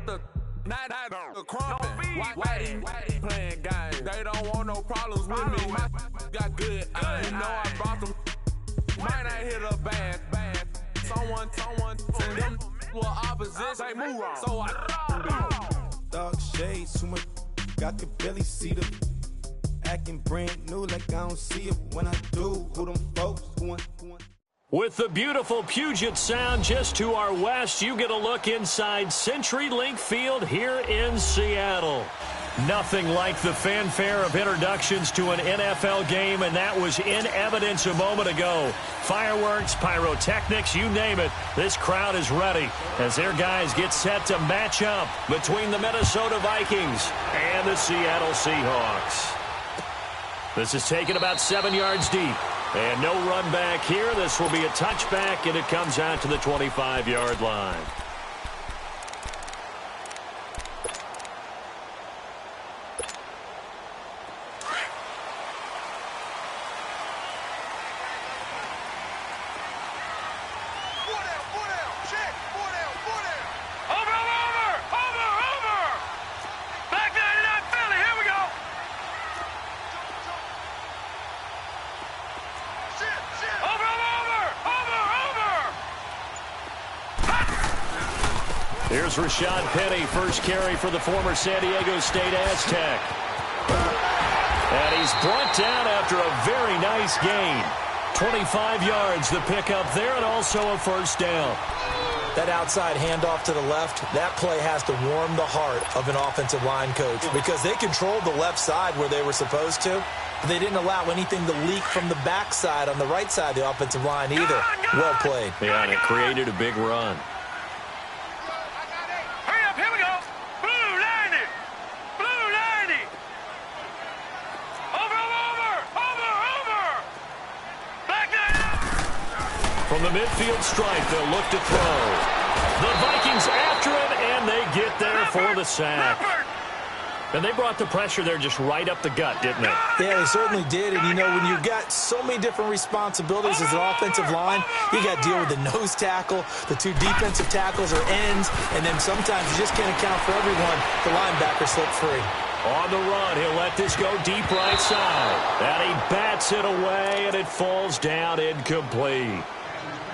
the crumpin'. Why playing games? They don't want no problems with me. My got good. You know I brought them. Might not hit a bad. Someone send them to opposition. They move on. So I Dark shades, too much. I could barely see them. Acting brand new like I don't see it when I do. Who them folks? Who With the beautiful Puget Sound just to our west, you get a look inside CenturyLink Field here in Seattle. Nothing like the fanfare of introductions to an NFL game, and that was in evidence a moment ago. Fireworks, pyrotechnics, you name it. This crowd is ready as their guys get set to match up between the Minnesota Vikings and the Seattle Seahawks. This is taken about 7 yards deep. And no run back here. This will be a touchback, and it comes out to the 25-yard line. Here's Rashad Penny, first carry for the former San Diego State Aztec. And he's brought down after a very nice gain. 25 yards the pickup there, and also a first down. That outside handoff to the left, that play has to warm the heart of an offensive line coach because they controlled the left side where they were supposed to. But they didn't allow anything to leak from the backside on the right side of the offensive line either. Well played. Yeah, and it created a big run. From the midfield stripe, they'll look to throw. The Vikings after him, and they get there for the sack. And they brought the pressure there just right up the gut, didn't they? Yeah, they certainly did. And, you know, when you've got so many different responsibilities as an offensive line, you got to deal with the nose tackle, the two defensive tackles or ends, and then sometimes you just can't account for everyone. The linebacker slipped free. On the run, he'll let this go deep right side. And he bats it away, and it falls down incomplete.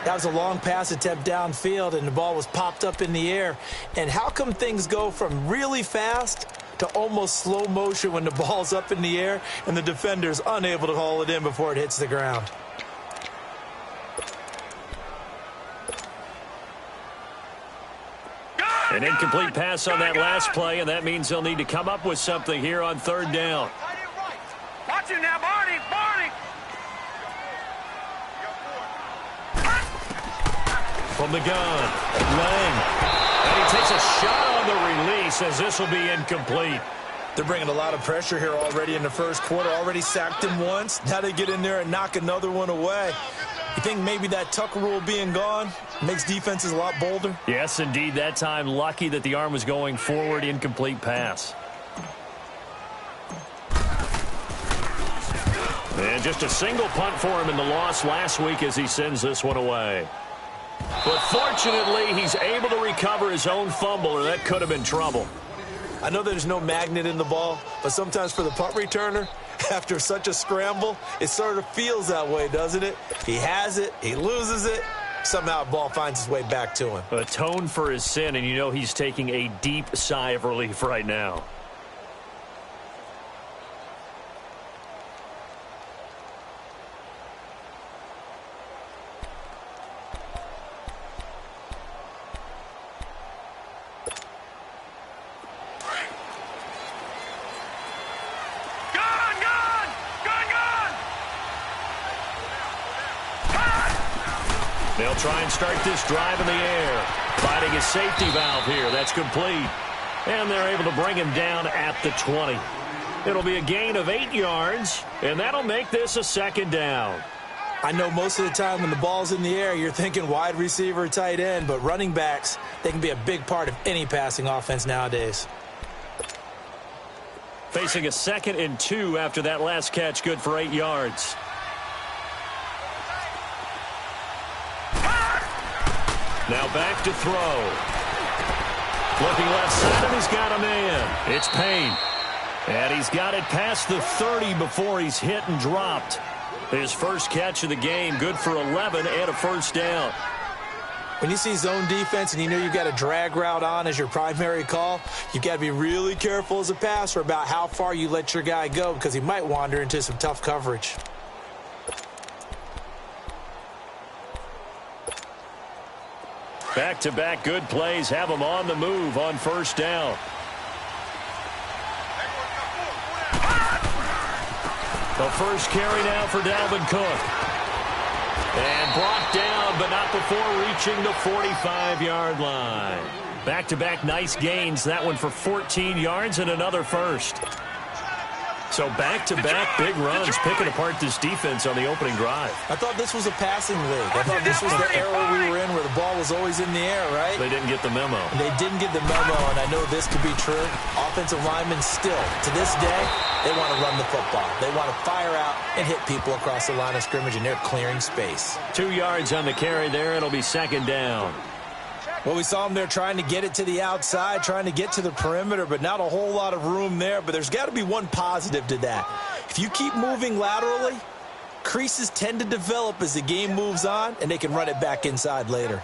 That was a long pass attempt downfield, and the ball was popped up in the air. And how come things go from really fast to almost slow motion when the ball's up in the air and the defender's unable to haul it in before it hits the ground? An incomplete pass on that last play, and that means they'll need to come up with something here on third down. Watch it now, Barney! From the gun, Lang. And he takes a shot on the release as this will be incomplete. They're bringing a lot of pressure here already in the first quarter. Already sacked him once. Now they get in there and knock another one away. You think maybe that Tucker rule being gone makes defenses a lot bolder? Yes, indeed. That time, lucky that the arm was going forward. Incomplete pass. And just a single punt for him in the loss last week as he sends this one away. But fortunately, he's able to recover his own fumble, or that could have been trouble. I know there's no magnet in the ball, but sometimes for the punt returner, after such a scramble, it sort of feels that way, doesn't it? He has it, he loses it, somehow the ball finds its way back to him. Atone for his sin, and you know he's taking a deep sigh of relief right now. They'll try and start this drive in the air. Finding a safety valve here. That's complete. And they're able to bring him down at the 20. It'll be a gain of 8 yards, and that'll make this a second down. I know most of the time when the ball's in the air, you're thinking wide receiver, tight end, but running backs, they can be a big part of any passing offense nowadays. Facing a 2nd and 2 after that last catch, good for 8 yards. Now back to throw. Flipping left side, and he's got a man. It's Payne. And he's got it past the 30 before he's hit and dropped. His first catch of the game, good for 11 and a first down. When you see zone defense and you know you've got a drag route on as your primary call, you've got to be really careful as a passer about how far you let your guy go because he might wander into some tough coverage. Back-to-back good plays have him on the move on first down. The first carry now for Dalvin Cook. And brought down, but not before reaching the 45-yard line. Back-to-back nice gains. That one for 14 yards and another first. So back-to-back big runs, picking apart this defense on the opening drive. I thought this was a passing league. I thought this was the era we were in where the ball was always in the air, right? They didn't get the memo. They didn't get the memo, and I know this to be true. Offensive linemen still, to this day, they want to run the football. They want to fire out and hit people across the line of scrimmage, and they're clearing space. 2 yards on the carry there. It'll be second down. Well, we saw him there trying to get it to the outside, trying to get to the perimeter, but not a whole lot of room there. But there's got to be one positive to that. If you keep moving laterally, creases tend to develop as the game moves on, and they can run it back inside later.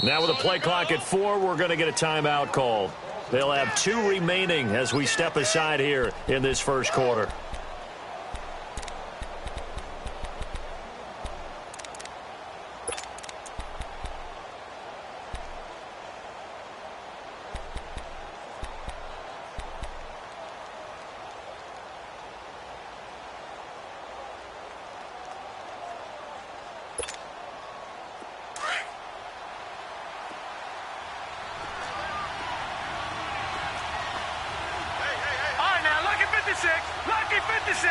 Now with a play clock at 4, we're going to get a timeout called. They'll have 2 remaining as we step aside here in this first quarter. Lucky 56.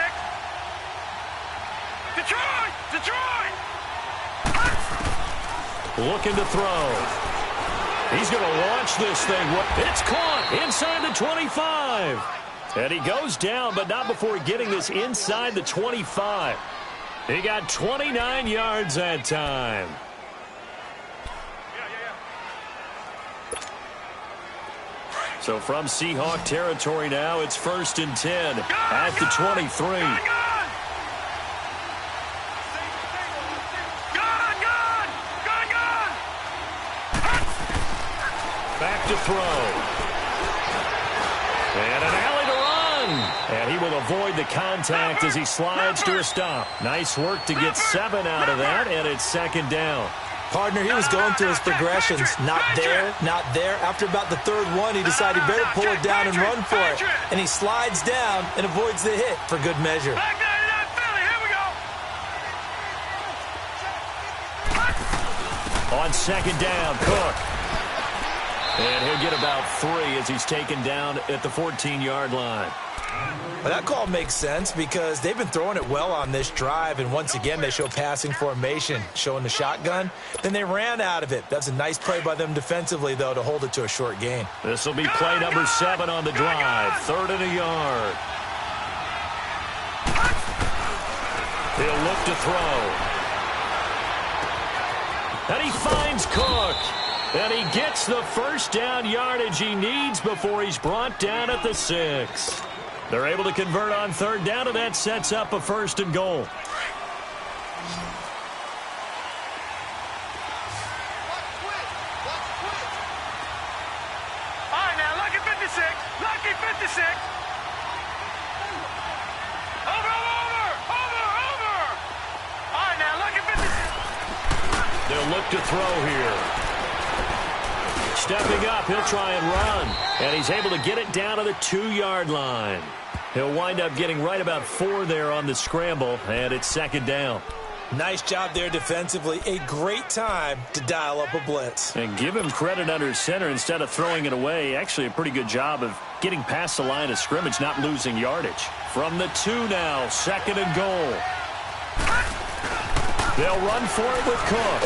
Detroit. Looking to throw. He's going to launch this thing. It's caught inside the 25. And he goes down, but not before getting this inside the 25. He got 29 yards that time. So from Seahawk territory now, it's 1st and 10 at the 23. Back to throw. And an alley to run. And he will avoid the contact as he slides to a stop. Nice work to get 7 out of that, and it's 2nd down. Partner, he was going through his progressions. Not there, not there. After about the 3rd one, he decided he better pull it down and run for it. And he slides down and avoids the hit for good measure. On 2nd down, Cook. And he'll get about 3 as he's taken down at the 14-yard line. Well, that call makes sense because they've been throwing it well on this drive, and once again they show passing formation, showing the shotgun. Then they ran out of it. That's a nice play by them defensively, though, to hold it to a short gain. This will be play number 7 on the drive. 3rd and a yard. He'll look to throw. And he finds Cook. And he gets the first down yardage he needs before he's brought down at the 6. They're able to convert on 3rd down, and that sets up a 1st and goal. All right, now, lucky 56. Lucky 56. Over. All right, now, lucky 56. They'll look to throw here. Stepping up, he'll try and run. And he's able to get it down to the 2-yard line. He'll wind up getting right about 4 there on the scramble, and it's 2nd down. Nice job there defensively. A great time to dial up a blitz. And give him credit under center instead of throwing it away. Actually, a pretty good job of getting past the line of scrimmage, not losing yardage. From the 2 now, 2nd and goal. They'll run for it with Cook.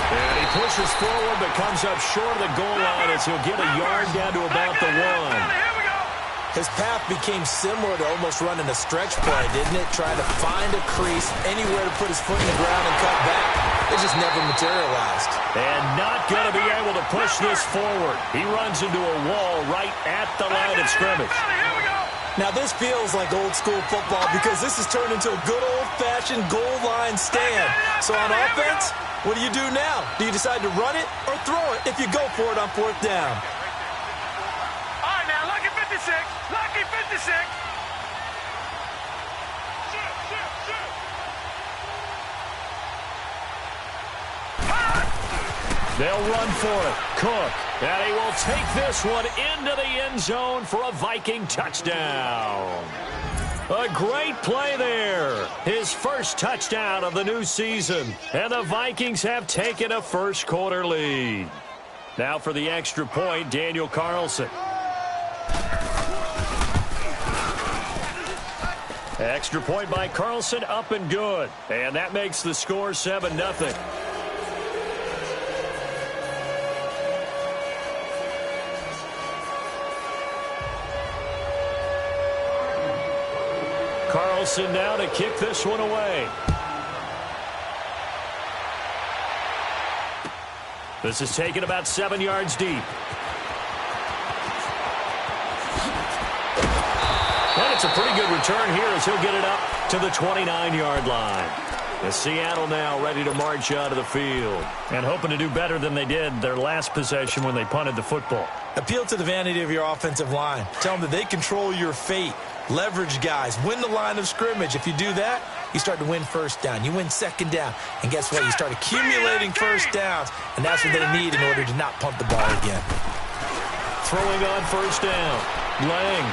And he pushes forward but comes up short of the goal line as he'll get a yard down to about the 1. His path became similar to almost running a stretch play, didn't it? Trying to find a crease, anywhere to put his foot in the ground and cut back. It just never materialized. And not going to be able to push this forward. He runs into a wall right at the line of scrimmage. Now, this feels like old-school football because this has turned into a good old-fashioned goal line stand. So on offense, what do you do now? Do you decide to run it or throw it if you go for it on 4th down? All right, now, lucky 56. Lucky 56. They'll run for it. Cook. And he will take this one into the end zone for a Viking touchdown. A great play there. His first touchdown of the new season. And the Vikings have taken a first-quarter lead. Now for the extra point, Daniel Carlson. Extra point by Carlson, up and good. And that makes the score 7-0. Carlson now to kick this one away. This is taken about 7 yards deep. And it's a pretty good return here as he'll get it up to the 29-yard line. The Seattle now ready to march out of the field and hoping to do better than they did their last possession when they punted the football. Appeal to the vanity of your offensive line. Tell them that they control your fate. Leverage guys. Win the line of scrimmage. If you do that, you start to win first down. You win second down. And guess what? You start accumulating first downs. And that's what they need in order to not punt the ball again. Throwing on first down. Lang.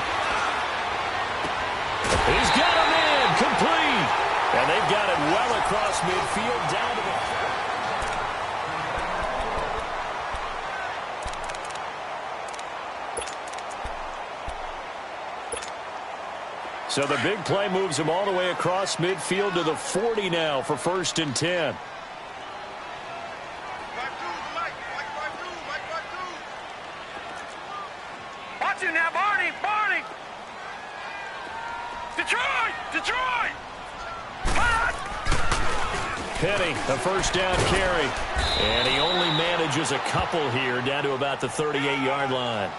He's got him in. Complete. And they've got it well across midfield down to the... So the big play moves him all the way across midfield to the 40 now for 1st and 10. Watch it now, Barney, Barney. Detroit, Detroit. Penny, a first down carry. And he only manages a couple here down to about the 38-yard line.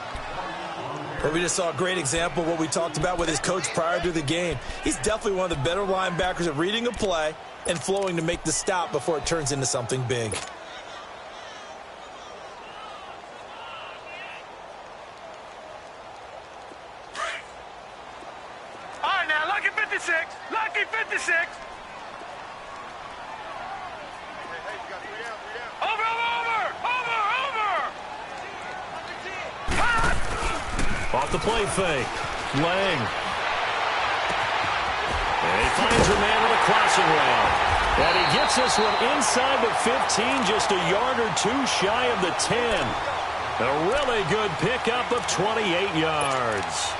But we just saw a great example of what we talked about with his coach prior to the game. He's definitely one of the better linebackers at reading a play and flowing to make the stop before it turns into something big. All right, now, lucky 56. Lucky 56. Over. Off the play fake. Lang. And he finds her man with a crossing route. And he gets this one inside the 15, just a yard or two shy of the 10. A really good pickup of 28 yards.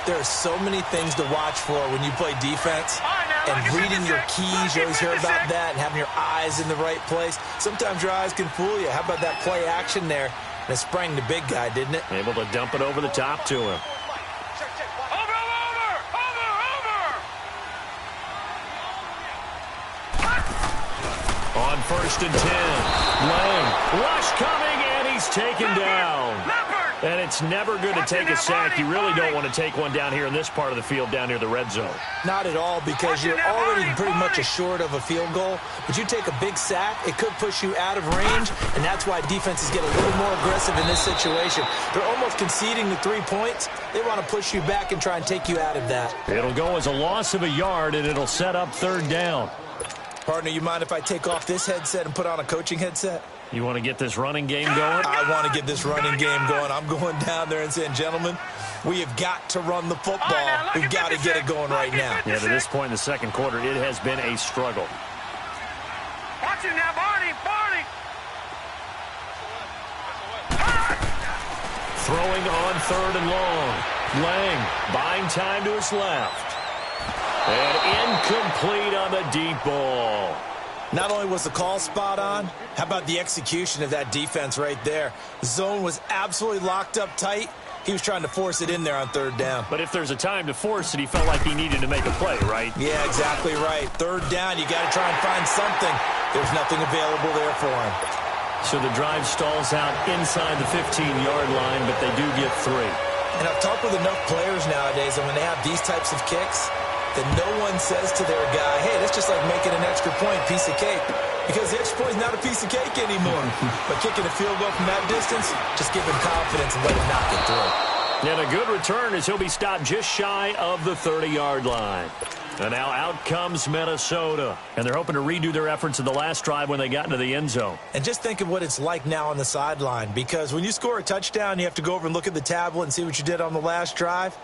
There are so many things to watch for when you play defense. And reading your keys, you always hear about that, and having your eyes in the right place. Sometimes your eyes can fool you. How about that play action there? And it sprang the big guy, didn't it? Able to dump it over the top to him. Over. On 1st and 10. Lang. Rush coming, and he's taken down. And it's never good to take a sack. You really don't want to take one down here in this part of the field, down near the red zone. Not at all, because you're already pretty much assured of a field goal. But you take a big sack, it could push you out of range, and that's why defenses get a little more aggressive in this situation. They're almost conceding the 3 points. They want to push you back and try and take you out of that. It'll go as a loss of a yard, and it'll set up 3rd down. Partner, you mind if I take off this headset and put on a coaching headset? You want to get this running game going? I want to get this running game going. I'm going down there and saying, gentlemen, we have got to run the football. We've got to get it going right now. Yeah, to this point in the second quarter, it has been a struggle. Watch it now, Barney. Throwing on 3rd and long. Lang buying time to his left. And incomplete on the deep ball. Not only was the call spot on, how about the execution of that defense right there? The zone was absolutely locked up tight. He was trying to force it in there on third down. But if there's a time to force it, he felt like he needed to make a play, right? Yeah, exactly right. Third down, you got to try and find something. There's nothing available there for him. So the drive stalls out inside the 15-yard line, but they do get 3. And I've talked with enough players nowadays, and when they have these types of kicks, that no one says to their guy, hey, that's just like making an extra point, piece of cake. Because the extra point is not a piece of cake anymore. But kicking a field goal from that distance, just give him confidence and let him knock it through. And a good return as he'll be stopped just shy of the 30-yard line. And now out comes Minnesota. And they're hoping to redo their efforts in the last drive when they got into the end zone. And just think of what it's like now on the sideline. Because when you score a touchdown, you have to go over and look at the tablet and see what you did on the last drive.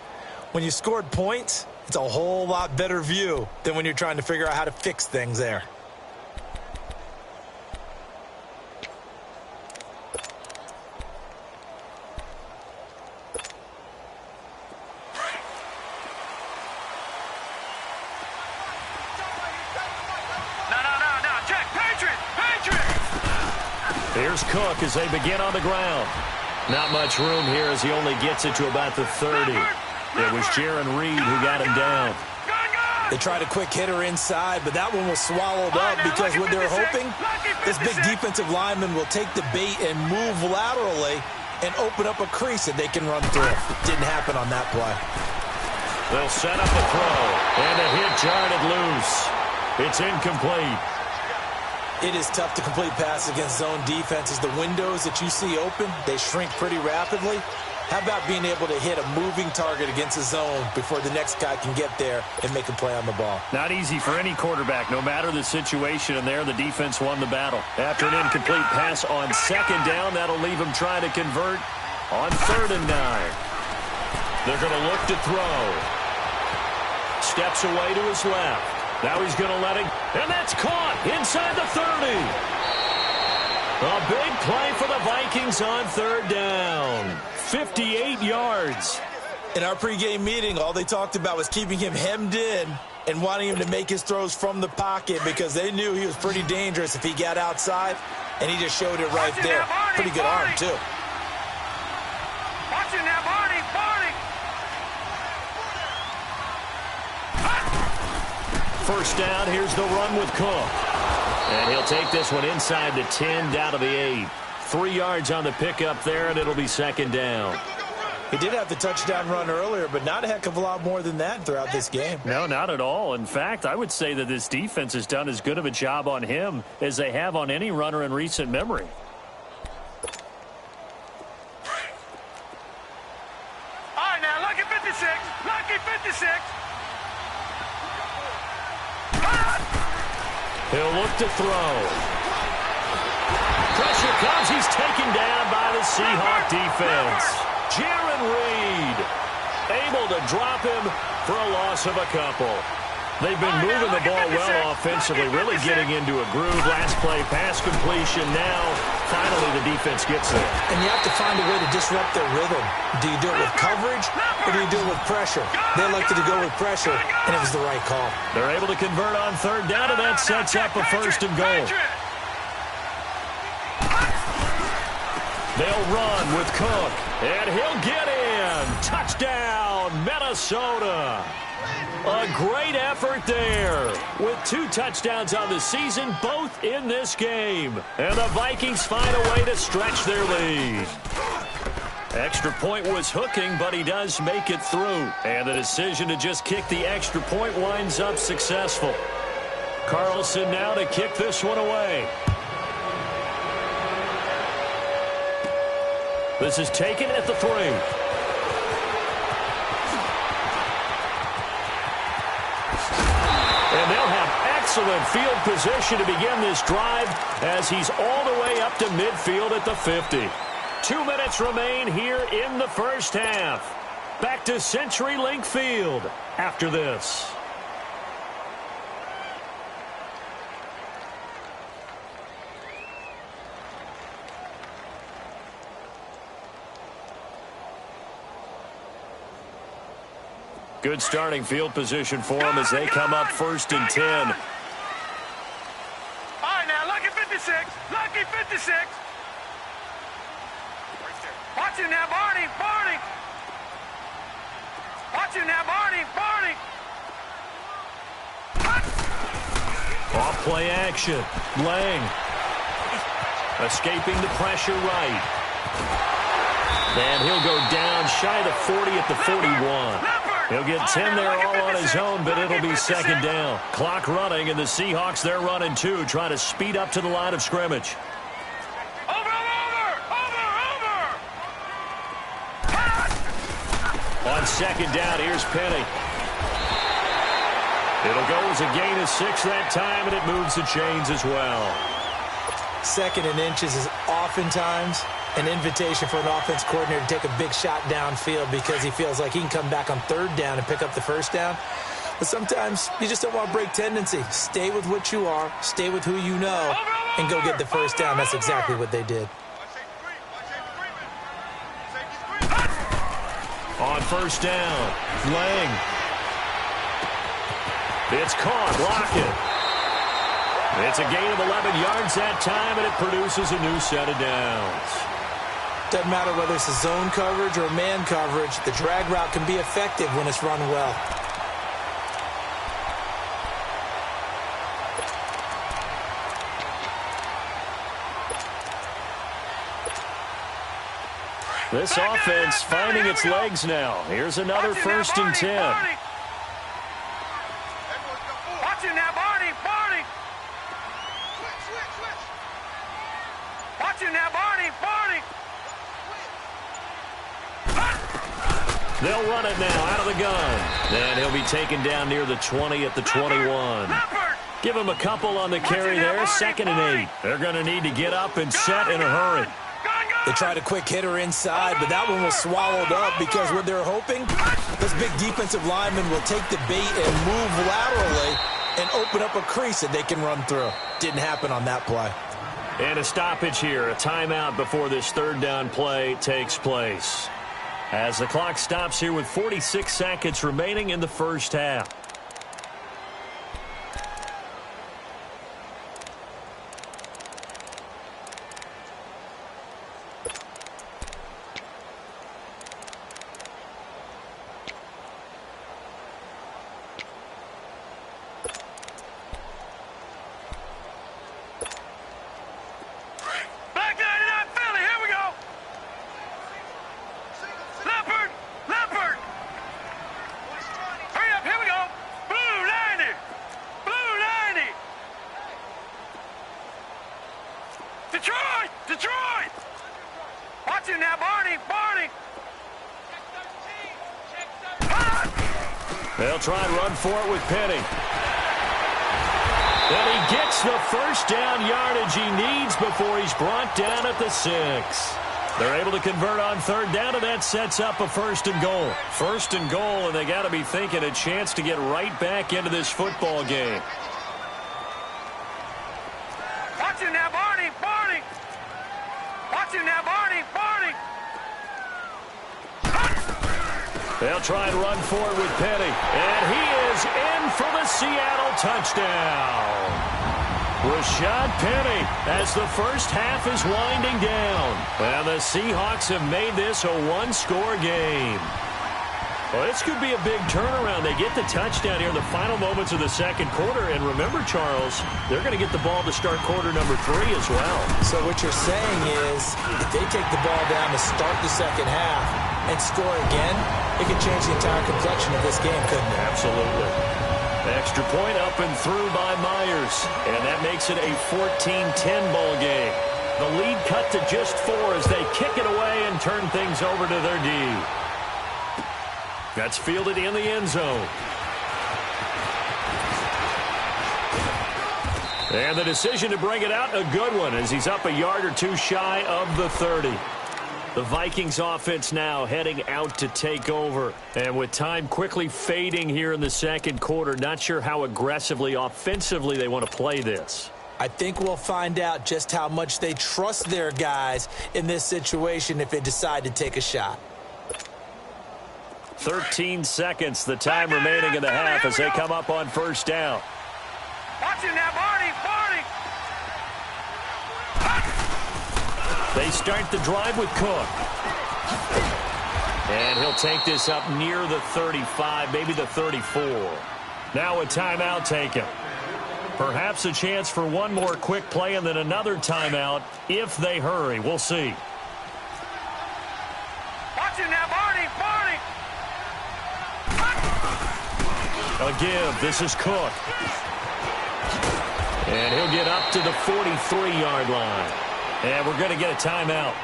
When you scored points, it's a whole lot better view than when you're trying to figure out how to fix things there. Here's Cook as they begin on the ground. Not much room here as he only gets it to about the 30. It was Jaron Reed who got him down. They tried a quick hitter inside, but that one was swallowed up because what they're hoping, this big defensive lineman will take the bait and move laterally and open up a crease that they can run through. Didn't happen on that play. They'll set up the throw, and a hit jarred it loose. It's incomplete. It is tough to complete passes against zone defenses. The windows that you see open, they shrink pretty rapidly. How about being able to hit a moving target against a zone before the next guy can get there and make a play on the ball? Not easy for any quarterback, no matter the situation, and there the defense won the battle. After an incomplete pass on second down, that'll leave him trying to convert on 3rd and 9. They're going to look to throw. Steps away to his left. Now he's going to let it, and that's caught inside the 30. A big play for the Vikings on 3rd down. 58 yards. In our pregame meeting, all they talked about was keeping him hemmed in and wanting him to make his throws from the pocket because they knew he was pretty dangerous if he got outside, and he just showed it right there. Pretty good arm, too. Watch it now, Barney. First down, here's the run with Cook. And he'll take this one inside the 10, down to the 8. 3 yards on the pickup there, and it'll be 2nd down. He did have the touchdown run earlier, but not a heck of a lot more than that throughout this game. No, not at all. In fact, I would say that this defense has done as good of a job on him as they have on any runner in recent memory. All right, now, lucky 56. Lucky 56. He'll look to throw. Pressure comes. He's taken down by the Seahawk defense. Jaron Reed able to drop him for a loss of a couple. They've been moving the ball well offensively, really getting into a groove. Last play, pass completion. Now, finally, the defense gets there. And you have to find a way to disrupt their rhythm. Do you do it with coverage, or do you do it with pressure? They elected to go with pressure, and it was the right call. They're able to convert on 3rd down, and that sets up a 1st and goal. They'll run with Cook, and he'll get in. Touchdown, Minnesota. A great effort there with 2 touchdowns on the season, both in this game. And the Vikings find a way to stretch their lead. Extra point was hooking, but he does make it through. And the decision to just kick the extra point winds up successful. Carlson now to kick this one away. This is taken at the 3. And they'll have excellent field position to begin this drive as he's all the way up to midfield at the 50. 2 minutes remain here in the first half. Back to CenturyLink Field after this. Good starting field position for them as they come up 1st and 10. Watch him now, Barney. Barney. Watch him now, Barney. Barney. Off play action. Lang. Escaping the pressure right. And he'll go down shy of the 40 at the 41. He'll get 10 there all on his own, but it'll be second down. Clock running, and the Seahawks, they're running too, trying to speed up to the line of scrimmage. On second down, here's Penny. It'll go as a gain of 6 that time, and it moves the chains as well. Second and inches is oftentimes an invitation for an offense coordinator to take a big shot downfield because he feels like he can come back on third down and pick up the first down. But sometimes you just don't want to break tendency. Stay with what you are, stay with who you know, and go get the first down. That's exactly what they did. On first down, Lang. It's caught, Lockett. It's a gain of 11 yards that time, and it produces a new set of downs. Doesn't matter whether it's a zone coverage or man coverage, the drag route can be effective when it's run well. This offense finding its legs now. Here's another first and 10. Watch him now, Barney. Barney. Watch him now, Barney. Barney. They'll run it now out of the gun. And he'll be taken down near the 20 at the 21. Give him a couple on the carry there. Second and 8. They're going to need to get up and set in a hurry. They tried a quick hitter inside, but that one was swallowed up because what they're hoping, this big defensive lineman will take the bait and move laterally and open up a crease that they can run through. Didn't happen on that play. And a stoppage here, a timeout before this third down play takes place. As the clock stops here with 46 seconds remaining in the first half. Detroit! Watch him now, Barney! Barney! They'll try and run for it with Penny. And he gets the first down yardage he needs before he's brought down at the 6. They're able to convert on third down, and that sets up a first and goal. First and goal, and they got to be thinking a chance to get right back into this football game. Watch him now, Barney! Barney! Watch him now, Barney! Barney! They'll try and run for it with Penny. And he is in for the Seattle touchdown. Rashad Penny as the first half is winding down. And the Seahawks have made this a one-score game. Well, this could be a big turnaround. They get the touchdown here in the final moments of the second quarter. And remember, Charles, they're going to get the ball to start quarter number 3 as well. So what you're saying is if they take the ball down to start the second half and score again, it could change the entire complexion of this game, couldn't it? Absolutely. Extra point up and through by Myers. And that makes it a 14-10 ball game. The lead cut to just 4 as they kick it away and turn things over to their D. That's fielded in the end zone. And the decision to bring it out, a good one, as he's up a yard or two shy of the 30. The Vikings offense now heading out to take over. And with time quickly fading here in the second quarter, not sure how aggressively, offensively they want to play this. I think we'll find out just how much they trust their guys in this situation if they decide to take a shot. 13 seconds, the time remaining in the half as they come up on first down. Watch him now, Barney! Barney! They start the drive with Cook. And he'll take this up near the 35, maybe the 34. Now a timeout taken. Perhaps a chance for one more quick play and then another timeout if they hurry. We'll see. Watch him now, Barney! A give. This is Cook. And he'll get up to the 43-yard line. And we're going to get a timeout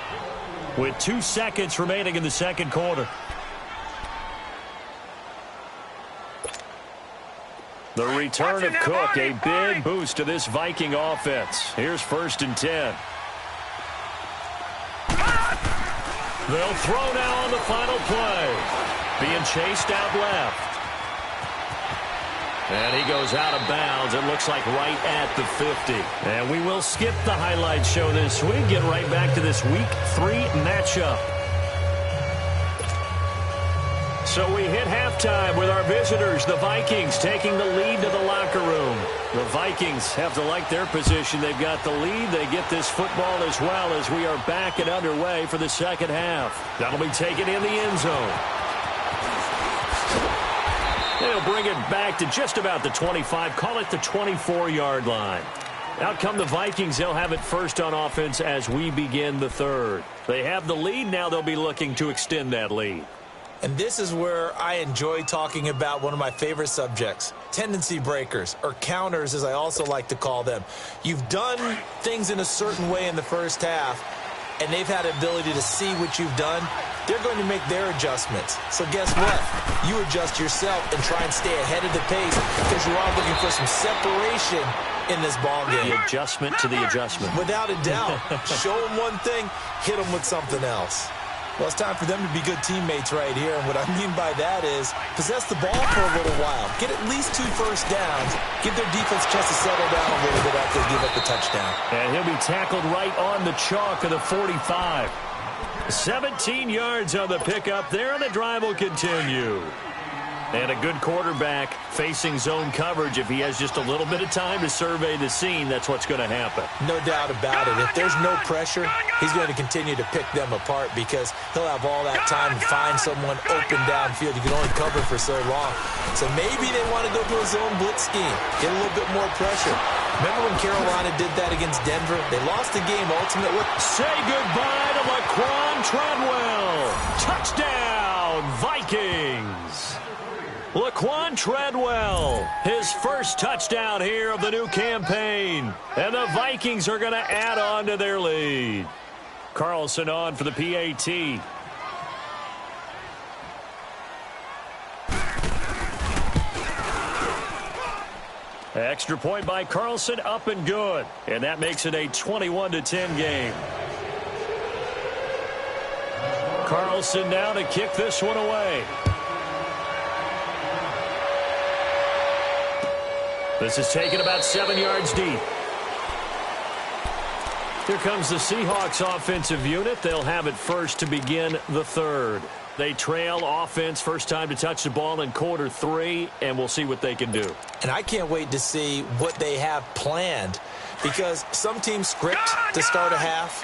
with 2 seconds remaining in the second quarter. The return of Cook, a big boost to this Viking offense. Here's 1st and 10. They'll throw now on the final play. Being chased out left. And he goes out of bounds. It looks like right at the 50. And we will skip the highlight show this week. Get right back to this Week 3 matchup. So we hit halftime with our visitors, the Vikings, taking the lead to the locker room. The Vikings have to like their position. They've got the lead. They get this football as well as we are back and underway for the second half. That'll be taken in the end zone. They'll bring it back to just about the 25, call it the 24-yard line. Out come the Vikings. They'll have it first on offense as we begin the third. They have the lead. Now they'll be looking to extend that lead. And this is where I enjoy talking about one of my favorite subjects, tendency breakers, or counters as I also like to call them. You've done things in a certain way in the first half, and they've had the ability to see what you've done. They're going to make their adjustments. So guess what? You adjust yourself and try and stay ahead of the pace because you are looking for some separation in this ball game. The adjustment to the adjustment. Without a doubt. Show them one thing, hit them with something else. Well, it's time for them to be good teammates right here. And what I mean by that is possess the ball for a little while. Get at least 2 first downs. Give their defense a chance to settle down a little bit after they give up the touchdown. And he'll be tackled right on the chalk of the 45. 17 yards on the pickup there, and the drive will continue. And a good quarterback facing zone coverage. If he has just a little bit of time to survey the scene, that's what's going to happen. No doubt about it. If there's no pressure, he's going to continue to pick them apart because he'll have all that time to find someone open downfield. You can only cover for so long. So maybe they want to go to a zone blitz scheme, get a little bit more pressure. Remember when Carolina did that against Denver? They lost the game ultimately. Say goodbye to Laquan Treadwell. Touchdown, Vikings. Laquan Treadwell, his first touchdown here of the new campaign. And the Vikings are going to add on to their lead. Carlson on for the PAT. Extra point by Carlson, up and good. And that makes it a 21-10 game. Carlson now to kick this one away. This is taken about 7 yards deep. Here comes the Seahawks offensive unit. They'll have it first to begin the third. They trail offense first time to touch the ball in quarter 3, and we'll see what they can do. And I can't wait to see what they have planned because some teams script to start a half.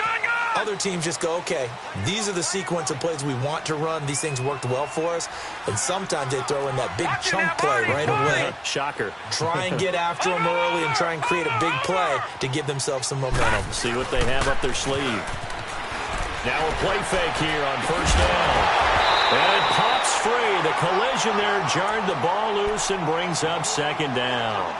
Other teams just go, okay, these are the sequence of plays we want to run. These things worked well for us. And sometimes they throw in that big chunk play right away. Shocker. Try and get after them early and try and create a big play to give themselves some momentum. See what they have up their sleeve. Now a play fake here on first down. And it pops free. The collision there jarred the ball loose and brings up second down.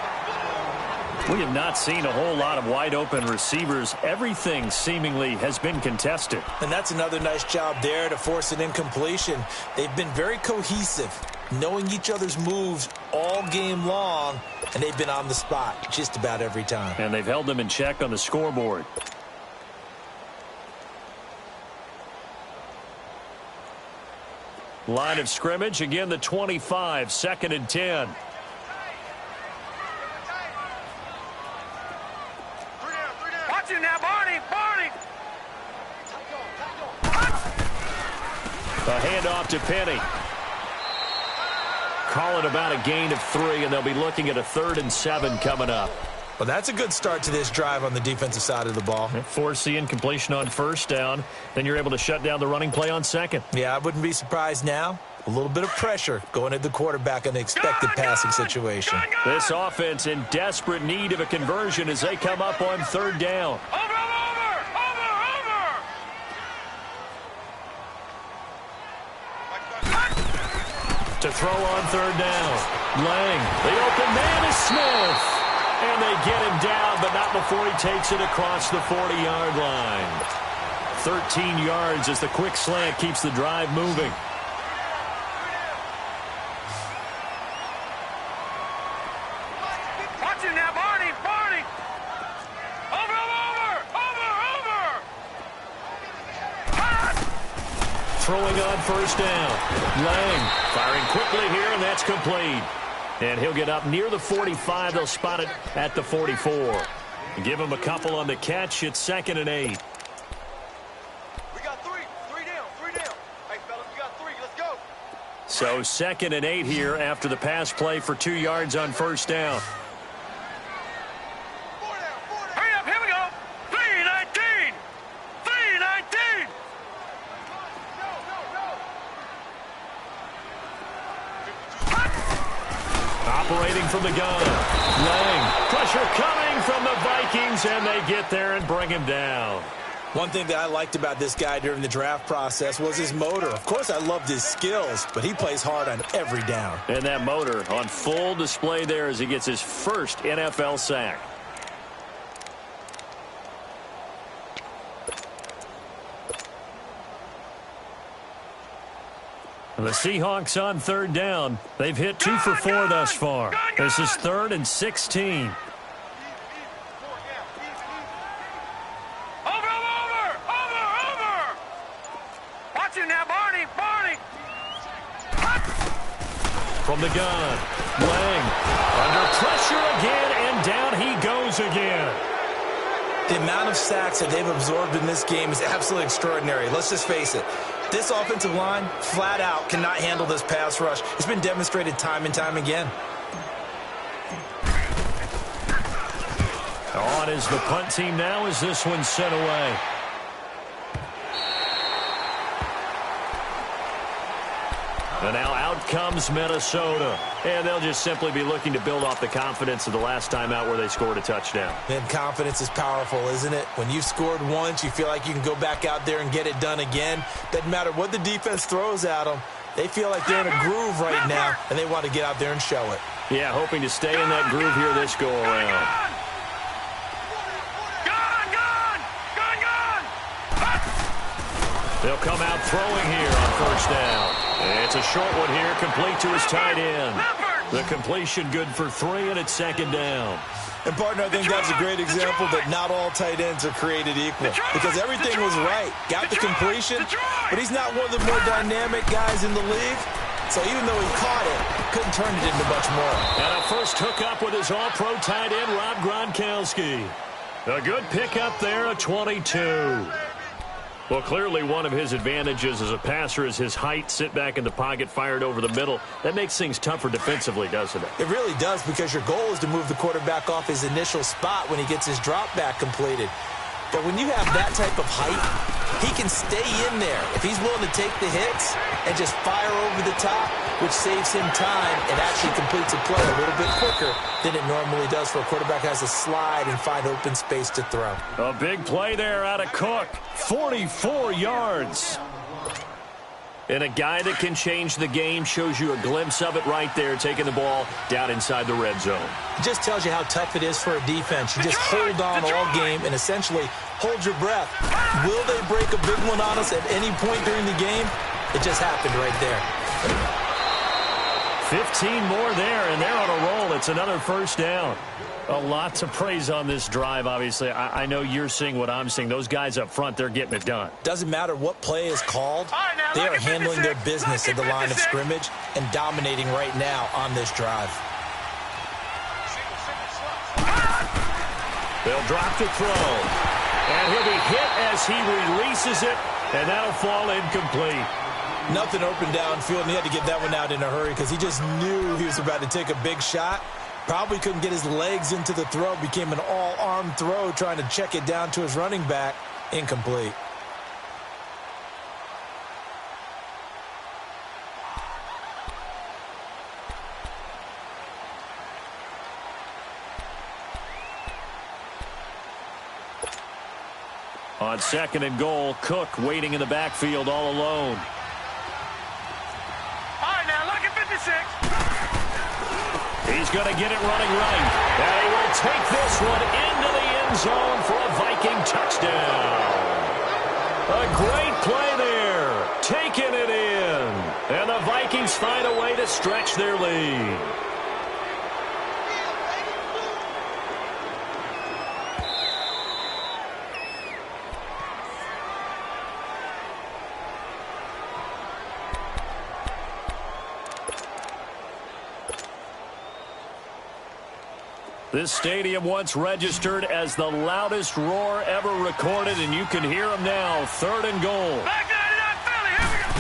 We have not seen a whole lot of wide-open receivers. Everything seemingly has been contested. And that's another nice job there to force an incompletion. They've been very cohesive, knowing each other's moves all game long, and they've been on the spot just about every time. And they've held them in check on the scoreboard. Line of scrimmage, again the 25, 2nd and 10. Watch him now, Barney! A handoff to Penny. Call it about a gain of 3, and they'll be looking at a 3rd and 7 coming up. Well, that's a good start to this drive on the defensive side of the ball. Force the incompletion on first down. Then you're able to shut down the running play on second. Yeah, I wouldn't be surprised now. A little bit of pressure going at the quarterback in an expected passing situation. This offense in desperate need of a conversion as they come up on third down. To throw on third down. Lang, the open man is Smith. And they get him down, but not before he takes it across the 40-yard line. 13 yards as the quick slant keeps the drive moving. Watch him now, Barney! Barney! Over! Throwing on first down. Lang firing quickly here, and that's complete. And he'll get up near the 45. They'll spot it at the 44. Give him a couple on the catch. It's 2nd and 8. We got three. Three down. Hey, fellas, we got 3. Let's go. So 2nd and 8 here after the pass play for 2 yards on first down. 4 down. Hurry up, here we go! 3-19! 3-19! Operating from the gun. Lang. Pressure coming from the Vikings, and they get there and bring him down. One thing that I liked about this guy during the draft process was his motor. Of course, I loved his skills, but he plays hard on every down. And that motor on full display there as he gets his first NFL sack. The Seahawks on third down. They've hit 2 for 4 thus far. This is 3rd and 16. Over! Watch him now, Barney! From the gun, Lang under pressure again, and down he goes again. The amount of sacks that they've absorbed in this game is absolutely extraordinary. Let's just face it. This offensive line, flat out, cannot handle this pass rush. It's been demonstrated time and time again. On is the punt team now as this one's sent away. And now out comes Minnesota. And they'll just simply be looking to build off the confidence of the last time out where they scored a touchdown. And confidence is powerful, isn't it? When you've scored once, you feel like you can go back out there and get it done again. Doesn't matter what the defense throws at them. They feel like they're in a groove right now, and they want to get out there and show it. Yeah, hoping to stay in that groove here this go-around. They'll come out throwing here on first down. It's a short one here, complete to his tight end. The completion good for 3, and it's 2nd down. And, partner, I think that's a great example that not all tight ends are created equal. Because everything was right. Got the completion, but he's not one of the more dynamic guys in the league. So even though he caught it, couldn't turn it into much more. And a first hookup with his all-pro tight end, Rob Gronkowski. A good pickup there, a 22. Well, clearly one of his advantages as a passer is his height, sit back in the pocket, fired over the middle. That makes things tougher defensively, doesn't it? It really does, because your goal is to move the quarterback off his initial spot when he gets his drop back completed. But when you have that type of height, he can stay in there if he's willing to take the hits and just fire over the top, which saves him time and actually completes a play a little bit quicker than it normally does for a quarterback who has to slide and find open space to throw. A big play there out of Cook. 44 yards. And a guy that can change the game, shows you a glimpse of it right there, taking the ball down inside the red zone. It just tells you how tough it is for a defense. You just hold on all game and essentially hold your breath. Will they break a big one on us at any point during the game? It just happened right there. 15 more there, and they're on a roll. It's another first down. A lot to praise on this drive, obviously. I know you're seeing what I'm seeing. Those guys up front, they're getting it done. Doesn't matter what play is called. They are handling their business at the line of scrimmage and dominating right now on this drive. They'll drop to throw. And he'll be hit as he releases it, and that'll fall incomplete. Nothing open downfield, and he had to get that one out in a hurry because he just knew he was about to take a big shot. Probably couldn't get his legs into the throw. Became an all-arm throw trying to check it down to his running back. Incomplete. On 2nd and goal, Cook waiting in the backfield all alone. All right, now look at 56. He's going to get it running right. And he will take this one into the end zone for a Viking touchdown. A great play there. Taking it in. And the Vikings find a way to stretch their lead. This stadium once registered as the loudest roar ever recorded, and you can hear them now. 3rd and goal. Back 99 Philly. Here we go.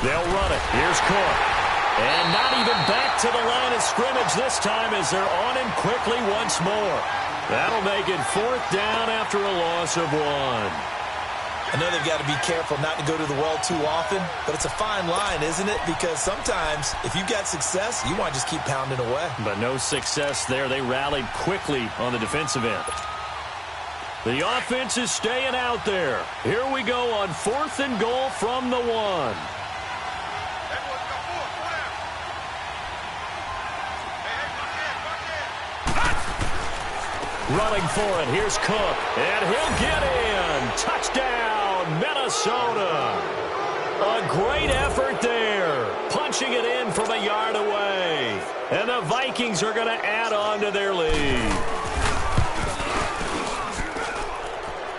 They'll run it. Here's Cook. And not even back to the line of scrimmage this time as they're on him quickly once more. That'll make it 4th down after a loss of 1. I know they've got to be careful not to go to the well too often, but it's a fine line, isn't it? Because sometimes, if you've got success, you want to just keep pounding away. But no success there. They rallied quickly on the defensive end. The offense is staying out there. Here we go on 4th and goal from the 1. Running for it. Here's Cook. And he'll get in. Touchdown, Minnesota. A great effort there. Punching it in from a yard away. And the Vikings are going to add on to their lead.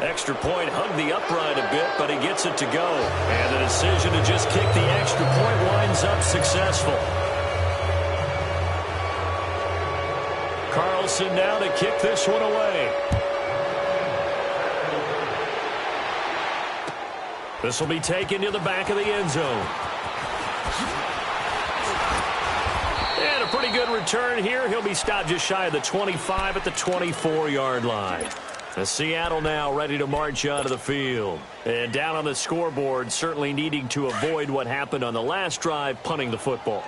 Extra point hugged the upright a bit, but he gets it to go. And the decision to just kick the extra point winds up successful. Carlson now to kick this one away. This will be taken to the back of the end zone. And a pretty good return here. He'll be stopped just shy of the 25 at the 24-yard line. The Seattle now ready to march out of the field. And down on the scoreboard, certainly needing to avoid what happened on the last drive, punting the football.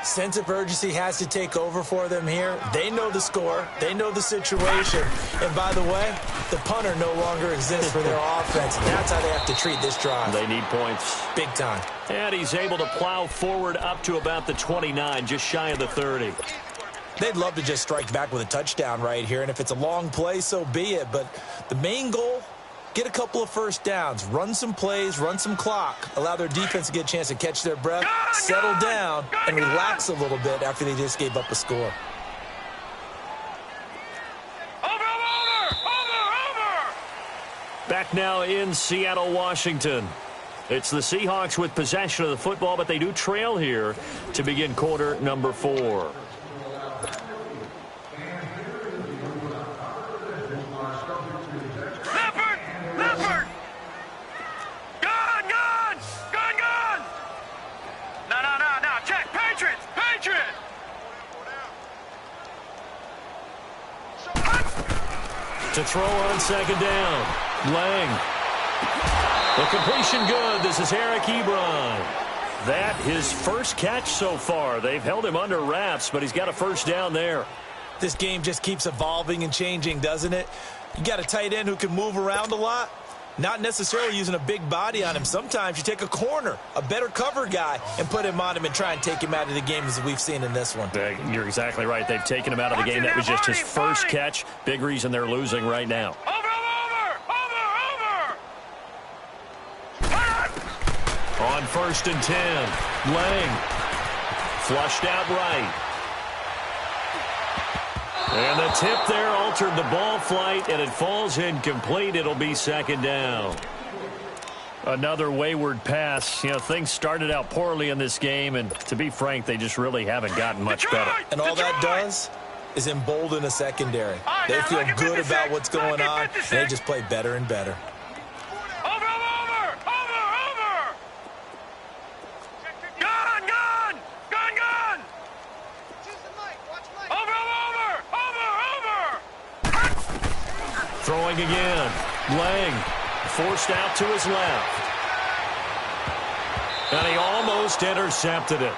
Sense of urgency has to take over for them here. They know the score. They know the situation. And by the way, the punter no longer exists for their offense. That's how they have to treat this drive. They need points. Big time. And he's able to plow forward up to about the 29, just shy of the 30. They'd love to just strike back with a touchdown right here. And if it's a long play, so be it. But the main goal, get a couple of first downs, run some plays, run some clock, allow their defense to get a chance to catch their breath, settle down, and relax a little bit after they just gave up a score. Over. Back now in Seattle, Washington. It's the Seahawks with possession of the football, but they do trail here to begin quarter number 4. To throw on 2nd down. Lang. The completion good. This is Eric Ebron. That his first catch so far. They've held him under wraps, but he's got a first down there. This game just keeps evolving and changing, doesn't it? You got a tight end who can move around a lot. Not necessarily using a big body on him. Sometimes you take a corner, a better cover guy, and put him on him and try and take him out of the game as we've seen in this one. You're exactly right. They've taken him out of the game. That was just his first catch. Big reason they're losing right now. On 1st and 10, Lang. Flushed out right. And the tip there altered the ball flight, and it falls incomplete. It'll be 2nd down. Another wayward pass. You know, things started out poorly in this game, and to be frank, they just really haven't gotten much better. And all that does is embolden a secondary. They feel good about what's going on, and they just play better and better. throwing again. Lang forced out to his left. And he almost intercepted it.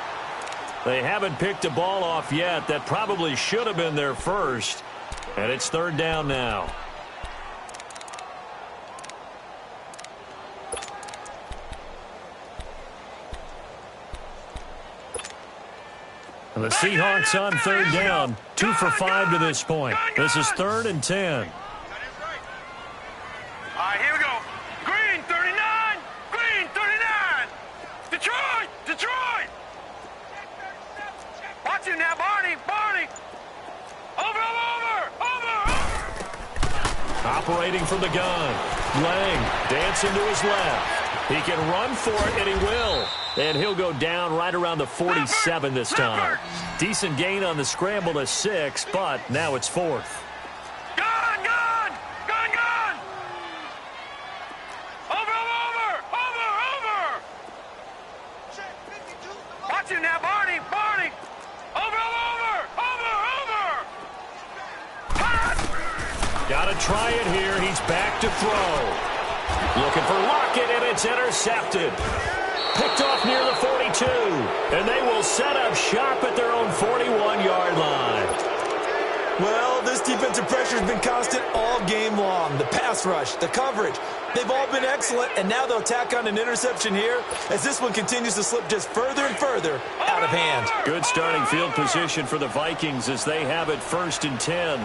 They haven't picked a ball off yet. That probably should have been their first. And it's third down now. And the Seahawks on third down. 2 for 5 to this point. This is 3rd and 10. All right, here we go. Green, 39. Green, 39. Detroit, Detroit. Watch him now, Barney, Barney. Over. Operating from the gun. Lang dancing to his left. He can run for it, and he will. And he'll go down right around the 47 this time. Decent gain on the scramble to 6, but now it's 4th. Gun. Over. Watch him now, Barney. Over. Got to try it here. He's back to throw. Looking for Lockett, and it's intercepted. Picked off near the 42. And they will set up shop at their own 41-yard line. Well, this defensive pressure has been constant all game long. The pass rush, the coverage, they've all been excellent, and now they'll tack on an interception here as this one continues to slip just further and further out of hand. Good starting field position for the Vikings as they have it 1st and 10.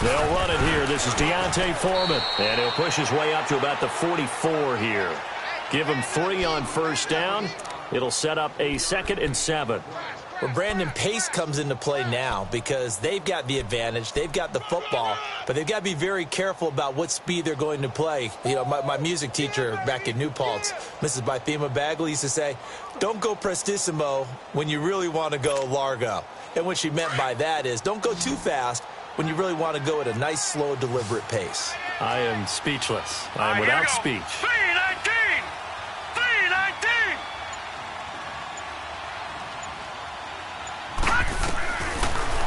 They'll run it here. This is Deontay Foreman. And he'll push his way up to about the 44 here. Give him 3 on first down. It'll set up a 2nd and 7. Well, Brandon, pace comes into play now because they've got the advantage. They've got the football, but they've got to be very careful about what speed they're going to play. You know, my music teacher back in New Paltz, Mrs. Bythema Bagley, used to say, don't go prestissimo when you really want to go largo. And what she meant by that is don't go too fast when you really want to go at a nice, slow, deliberate pace. I am speechless. I am without speech. 319.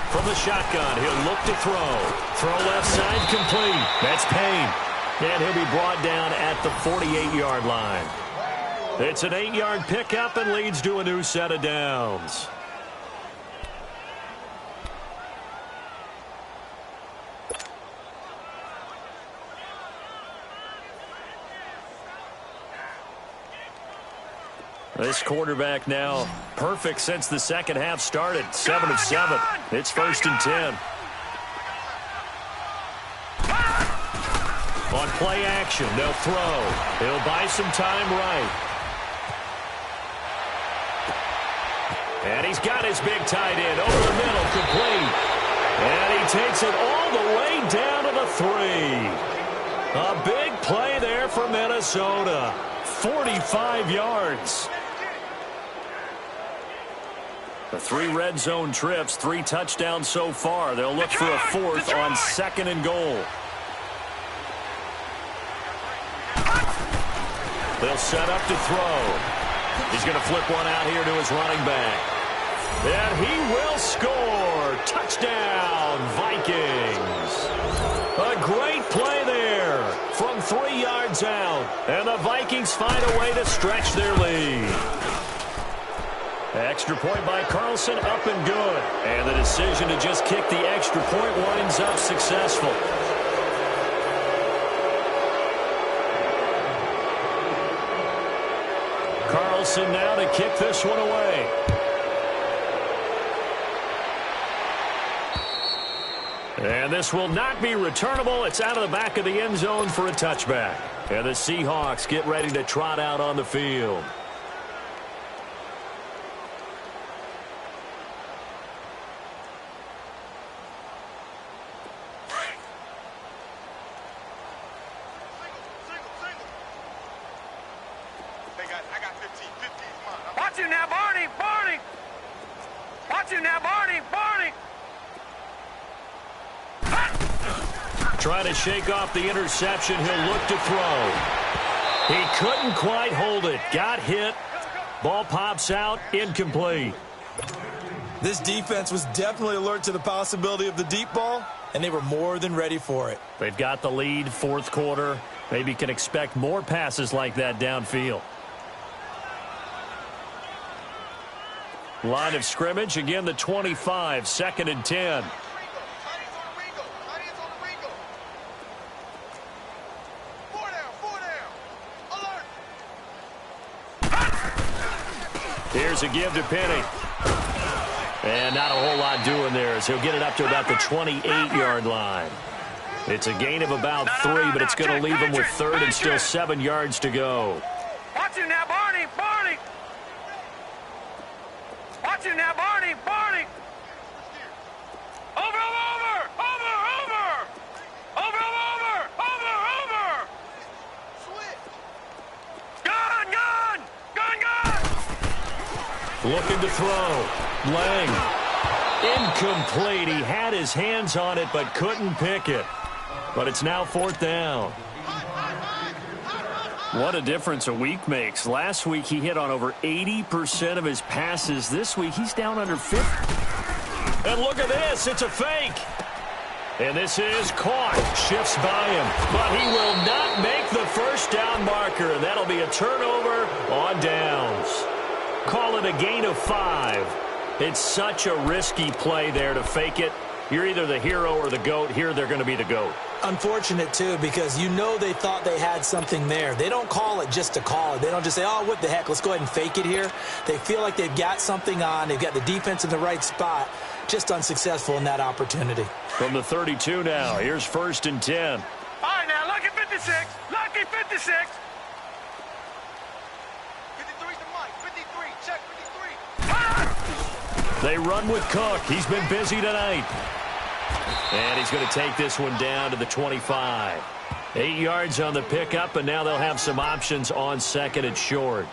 From the shotgun, he'll look to throw. Throw left side complete. That's Payne. And he'll be brought down at the 48-yard line. It's an 8-yard pickup and leads to a new set of downs. This quarterback now perfect since the second half started. 7 of 7. It's 1st and 10. On play action, they'll throw. He'll buy some time right. And he's got his big tight end over the middle, complete. And he takes it all the way down to the 3. A big play there for Minnesota. 45 yards. The 3 red zone trips, 3 touchdowns so far. They'll look for a 4th on 2nd and goal. They'll set up to throw. He's going to flip one out here to his running back. And he will score. Touchdown, Vikings. A great play there from 3 yards out. And the Vikings find a way to stretch their lead. Extra point by Carlson, up and good. And the decision to just kick the extra point winds up successful. Carlson now to kick this one away. And this will not be returnable. It's out of the back of the end zone for a touchback. And the Seahawks get ready to trot out on the field. Watch him now, Barney. Watch him now, Barney. Trying to shake off the interception. He'll look to throw. He couldn't quite hold it. Got hit. Ball pops out. Incomplete. This defense was definitely alert to the possibility of the deep ball, and they were more than ready for it. They've got the lead, fourth quarter. Maybe can expect more passes like that downfield. Line of scrimmage, again the 25, 2nd and 10. Here's a give to Penny. And not a whole lot doing there as he'll get it up to about the 28-yard line. It's a gain of about 3, but it's going to leave him with 3rd and still 7 yards to go. Watch him now, Barney. Barney. Watch him now, Barney. Barney. Over. Gun. Looking to throw. Lang. Incomplete. He had his hands on it but couldn't pick it. But it's now 4th down. What a difference a week makes. Last week he hit on over 80% of his passes. This week he's down under 50. And look at this. It's a fake. And this is caught. Shifts by him. But he will not make the first down marker. And that'll be a turnover on downs. Call it a gain of 5. It's such a risky play there to fake it. You're either the hero or the GOAT. Here they're going to be the GOAT. Unfortunate, too, because you know they thought they had something there. They don't call it just to call it. They don't just say, oh, what the heck, let's go ahead and fake it here. They feel like they've got something on. They've got the defense in the right spot. Just unsuccessful in that opportunity. From the 32 now, here's 1st and 10. All right, now, lucky 56. Lucky 56. 53's the mic. 53. Check 53. They run with Cook. He's been busy tonight. And he's going to take this one down to the 25. 8 yards on the pickup, and now they'll have some options on 2nd and short.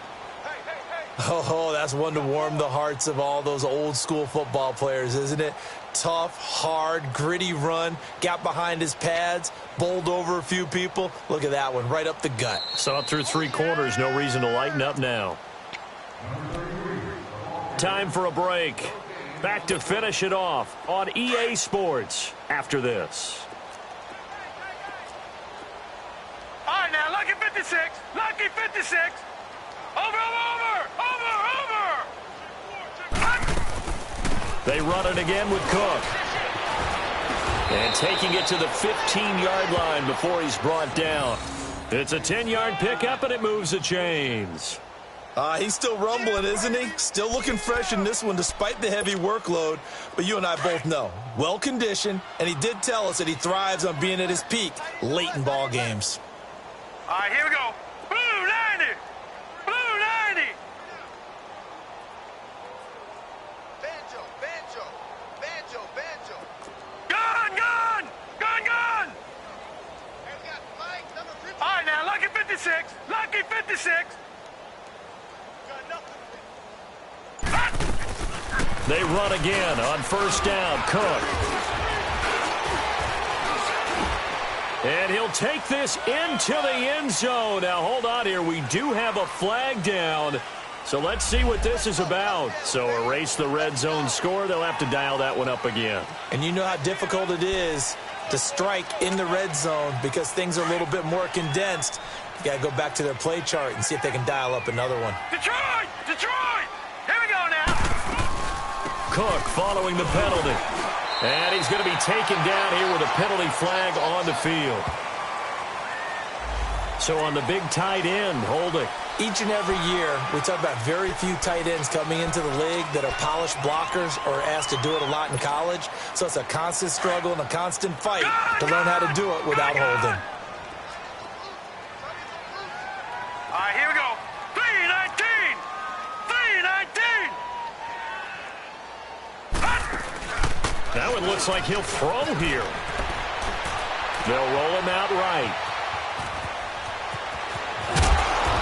Oh, that's one to warm the hearts of all those old-school football players, isn't it? Tough, hard, gritty run. Got behind his pads, bowled over a few people. Look at that one, right up the gut. Saw it through 3 quarters. No reason to lighten up now. Time for a break. Back to finish it off on EA Sports after this. All right, now, lucky 56. Lucky 56. Over. They run it again with Cook. And taking it to the 15-yard line before he's brought down. It's a 10-yard pickup, and it moves the chains. He's still rumbling, isn't he? Still looking fresh in this one despite the heavy workload. But you and I both know, well-conditioned, and he did tell us that he thrives on being at his peak late in ball games. All right, here we go. Blue 90. Blue 90. Banjo. Gun. All right, now, lucky 56. Lucky 56. They run again on 1st down. Cook. And he'll take this into the end zone. Now, hold on here. We do have a flag down. So let's see what this is about. So erase the red zone score. They'll have to dial that one up again. And you know how difficult it is to strike in the red zone because things are a little bit more condensed. You got to go back to their play chart and see if they can dial up another one. Detroit! Here we go now. Cook following the penalty. And he's going to be taken down here with a penalty flag on the field. So on the big tight end, holding. Each and every year, we talk about very few tight ends coming into the league that are polished blockers or asked to do it a lot in college. So it's a constant struggle and a constant fight to learn how to do it without holding. All right, here we go. 319. Now it looks like he'll throw here. They'll roll him out right.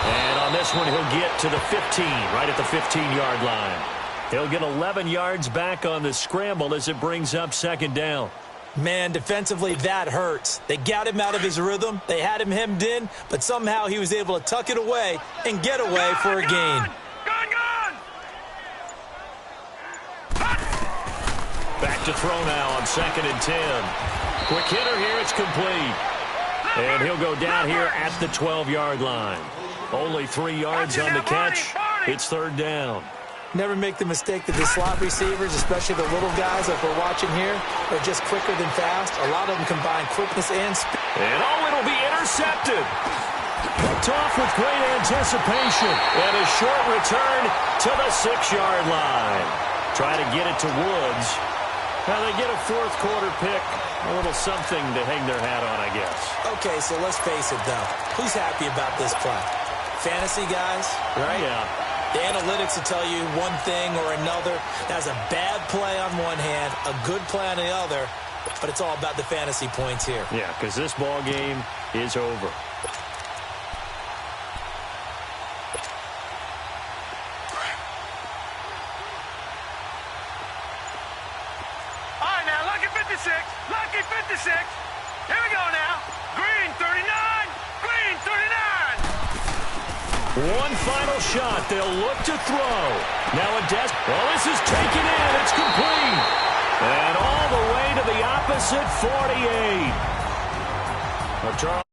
And on this one, he'll get to the 15, right at the 15-yard line. He'll get 11 yards back on the scramble as it brings up 2nd down. Man, defensively, that hurts. They got him out of his rhythm. They had him hemmed in, but somehow he was able to tuck it away and get away for a gain. Gun! to throw now on 2nd and 10. Quick hitter here. It's complete. And he'll go down here at the 12-yard line. Only 3 yards on the catch. It's 3rd down. Never make the mistake that the slot receivers, especially the little guys like we're watching here, are just quicker than fast. A lot of them combine quickness and speed. And it'll be intercepted. Picked off with great anticipation. And a short return to the 6-yard line. Try to get it to Woods. Now they get a 4th quarter pick. A little something to hang their hat on, I guess. Okay, so let's face it, though. Who's happy about this play? Fantasy guys, right? Yeah. The analytics will tell you one thing or another. That's a bad play on one hand, a good play on the other, but it's all about the fantasy points here. Yeah, because this ball game is over. All right, now, lucky 56. Lucky 56. Here we go now. Green 39. Green 39. One final shot. They'll look to throw. Now a this is taken in. It's complete. And all the way to the opposite 48.